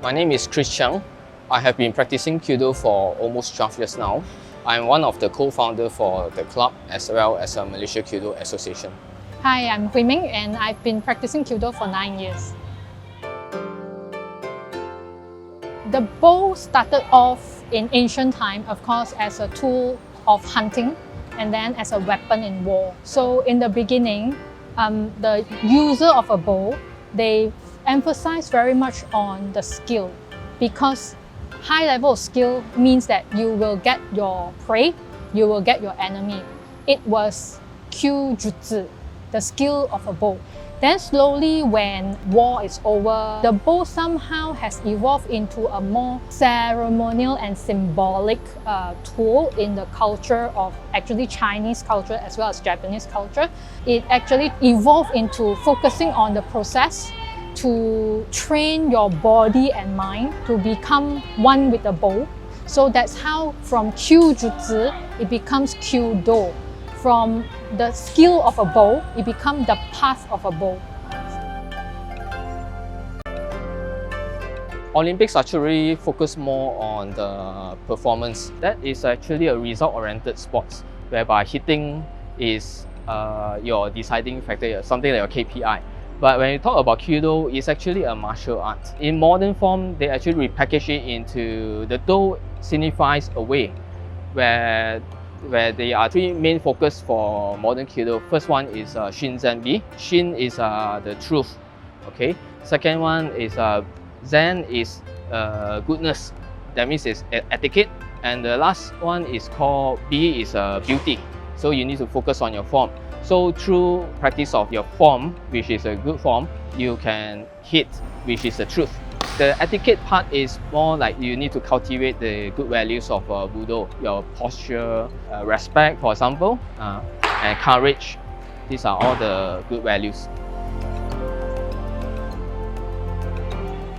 My name is Chris Chiang. I have been practicing Kyudo for almost 12 years now. I'm one of the co-founders for the club as well as a Malaysia Kyudo Association. Hi, I'm Hui Meng and I've been practicing Kyudo for 9 years. The bow started off in ancient time, of course, as a tool of hunting and then as a weapon in war. So in the beginning, the user of a bow, they emphasize very much on the skill, because high level of skill means that you will get your prey, you will get your enemy. It was Kyujutsu, the skill of a bow. Then slowly when war is over, the bow somehow has evolved into a more ceremonial and symbolic tool in the culture of actually Chinese culture as well as Japanese culture. It actually evolved into focusing on the process to train your body and mind to become one with the bow. So that's how from Kyujutsu, it becomes Kyudo. From the skill of a bow, it becomes the path of a bow. Olympics archery focus more on the performance. That is actually a result-oriented sport, whereby hitting is your deciding factor, something like your KPI. But when you talk about Kyudo, it's actually a martial art. In modern form, they actually repackage it into the do signifies a way, where there are three main focus for modern Kyudo. First one is Shin Zen Bi. Shin is the truth. Okay. Second one is Zen is goodness. That means it's etiquette. And the last one is called Bi is beauty. So you need to focus on your form. So through practice of your form, which is a good form, you can hit, which is the truth. The etiquette part is more like you need to cultivate the good values of Budo, your posture, respect, for example, and courage. These are all the good values.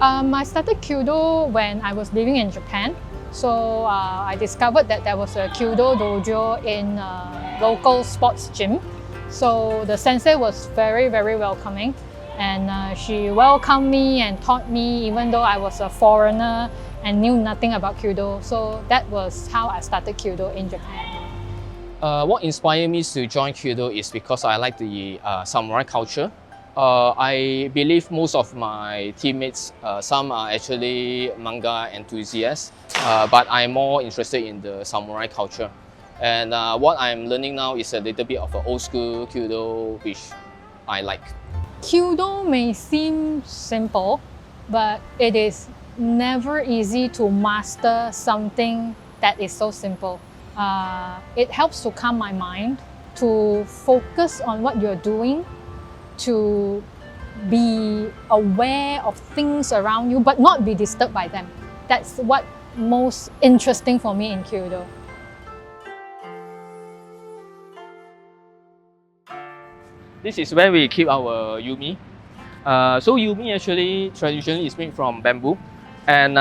I started Kyudo when I was living in Japan. So I discovered that there was a Kyudo dojo in a local sports gym. So the sensei was very, very welcoming. And she welcomed me and taught me even though I was a foreigner and knew nothing about Kyudo. So that was how I started Kyudo in Japan. What inspired me to join Kyudo is because I like the samurai culture. I believe most of my teammates, some are actually manga enthusiasts, but I'm more interested in the samurai culture. And what I'm learning now is a little bit of an old school Kyudo, which I like. Kyudo may seem simple, but it is never easy to master something that is so simple. It helps to calm my mind, to focus on what you're doing, to be aware of things around you, but not be disturbed by them. That's what most interesting for me in Kyudo. This is where we keep our yumi. So yumi actually traditionally is made from bamboo, and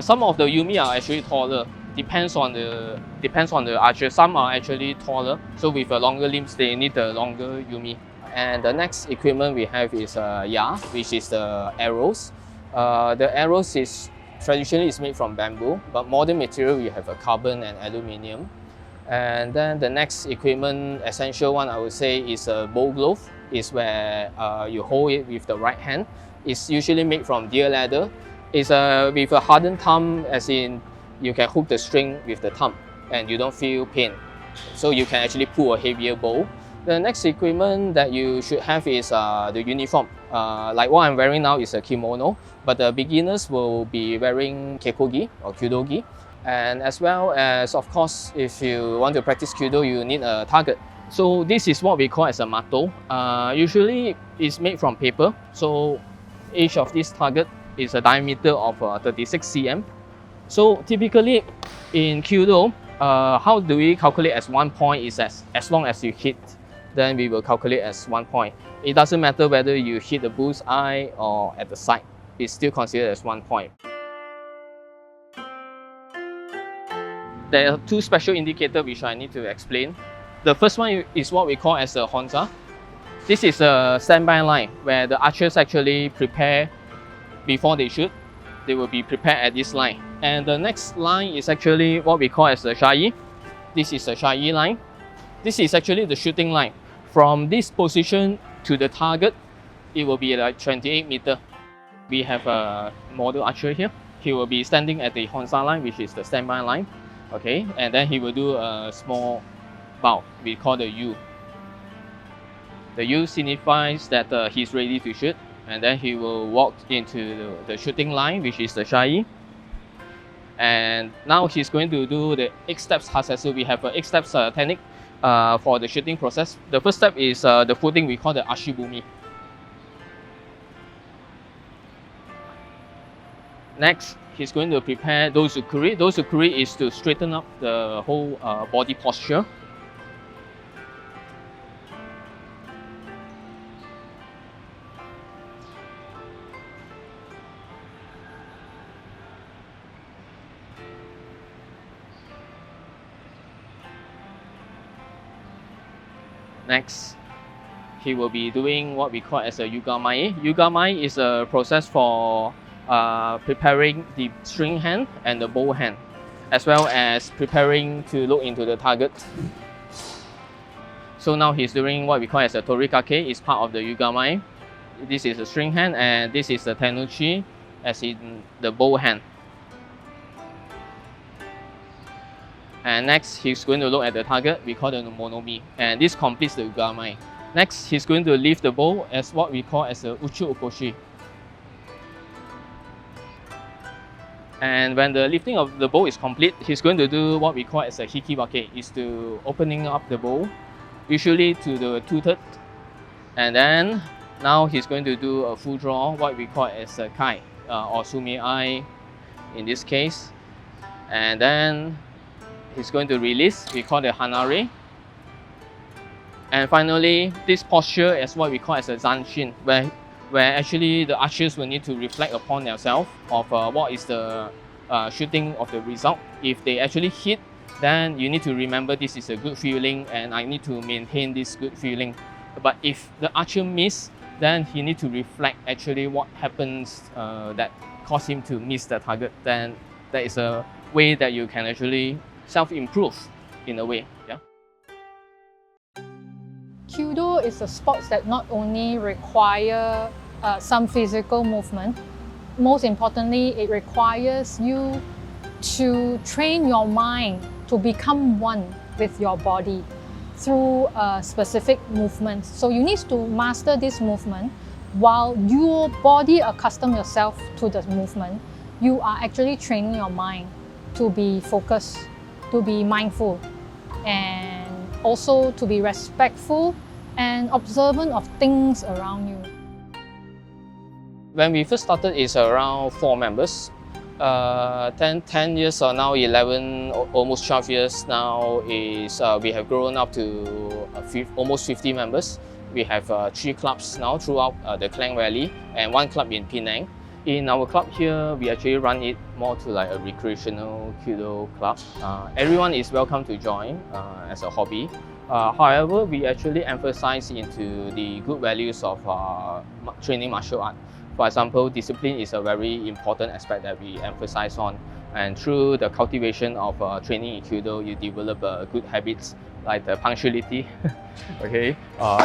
some of the yumi are actually taller. Depends on the archer. Some are actually taller, so with a longer limbs, they need a longer yumi. And the next equipment we have is ya, which is the arrows. The arrows is traditionally is made from bamboo, but modern material we have a carbon and aluminium. And then the next equipment, essential one I would say is a bow glove. Is where you hold it with the right hand. It's usually made from deer leather. It's with a hardened thumb, as in you can hook the string with the thumb and you don't feel pain. So you can actually pull a heavier bow. The next equipment that you should have is the uniform. Like what I'm wearing now is a kimono, but the beginners will be wearing kekogi or kyudogi. And as well as, of course, if you want to practice Kyudo, you need a target. So this is what we call as a mato. Usually it's made from paper. So each of this target is a diameter of 36 cm. So typically in Kyudo, how do we calculate as 1 point is as long as you hit, then we will calculate as 1 point. It doesn't matter whether you hit the bullseye or at the side. It's still considered as 1 point. There are two special indicators which I need to explain. The first one is what we call as a Honza. This is a standby line where the archers actually prepare before they shoot. they will be prepared at this line. And the next line is actually what we call as the Shai. This is the Shai line. This is actually the shooting line. From this position to the target, it will be like 28 meters. We have a model archer here. He will be standing at the Honsa line, which is the standby line. Okay, and then he will do a small bow. We call the U. The U signifies that he's ready to shoot, and then he will walk into the shooting line, which is the Shai. And now he's going to do the 8 steps Hasetsu. We have a 8 steps technique for the shooting process. The first step is the footing we call the Ashibumi. Next, he's going to prepare dozukuri. Dozukuri is to straighten up the whole body posture. Next, he will be doing what we call as a Yugamai. Yugamai is a process for preparing the string hand and the bow hand, as well as preparing to look into the target. So now he's doing what we call as a Torikake. It's part of the Yugamai. This is the string hand, and this is the Tenuchi, as in the bow hand. And next, he's going to look at the target. We call the Monomi, and this completes the Yugamai. Next, he's going to lift the bow as what we call as a Uchu Ukoshi. And when the lifting of the bow is complete, he's going to do what we call as a Hikiwake, is to opening up the bow, usually to the 2/3. And then now he's going to do a full draw, what we call as a Kai or Sumi-ai in this case. And then he's going to release, we call the Hanare. And finally, this posture is what we call as a Zanshin, where actually the archers will need to reflect upon themselves of what is the shooting of the result. If they actually hit, then you need to remember this is a good feeling and I need to maintain this good feeling. But if the archer miss, then he need to reflect actually what happens that caused him to miss the target. Then that is a way that you can actually self-improve in a way. Yeah. Kyudo is a sport that not only require some physical movement, most importantly, it requires you to train your mind to become one with your body through a specific movement. So you need to master this movement while your body accustom yourself to the movement. You are actually training your mind to be focused, to be mindful, and also to be respectful and observant of things around you. When we first started, it's around 4 members. 10 years or now 11, almost 12 years now is we have grown up to almost 50 members. We have 3 clubs now throughout the Klang Valley and 1 club in Penang. In our club here, we actually run it more to like a recreational Kyudo club. Everyone is welcome to join as a hobby. However, we actually emphasize into the good values of training martial art. For example, discipline is a very important aspect that we emphasize on. And through the cultivation of training in Kyudo, you develop good habits like the punctuality, okay,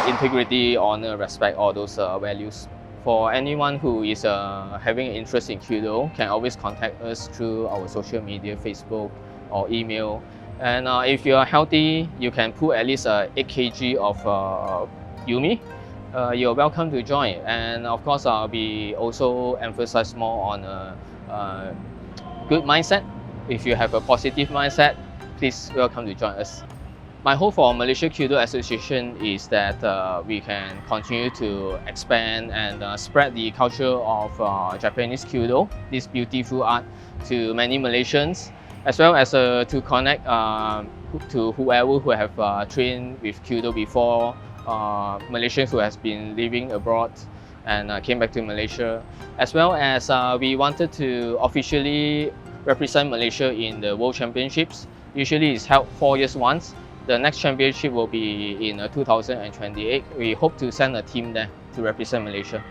integrity, honor, respect, all those values. For anyone who is having an interest in Kyudo, can always contact us through our social media, Facebook or email. And if you are healthy, you can pull at least 8 kg of Yumi. You're welcome to join. And of course, I'll be also emphasize more on a good mindset. If you have a positive mindset, please welcome to join us. My hope for Malaysia Kyudo Association is that we can continue to expand and spread the culture of Japanese Kyudo, this beautiful art, to many Malaysians, as well as to connect to whoever who have trained with Kyudo before, Malaysians who has been living abroad and came back to Malaysia, as well as we wanted to officially represent Malaysia in the World Championships. Usually it's held 4 years once. The next championship will be in 2028. We hope to send a team there to represent Malaysia.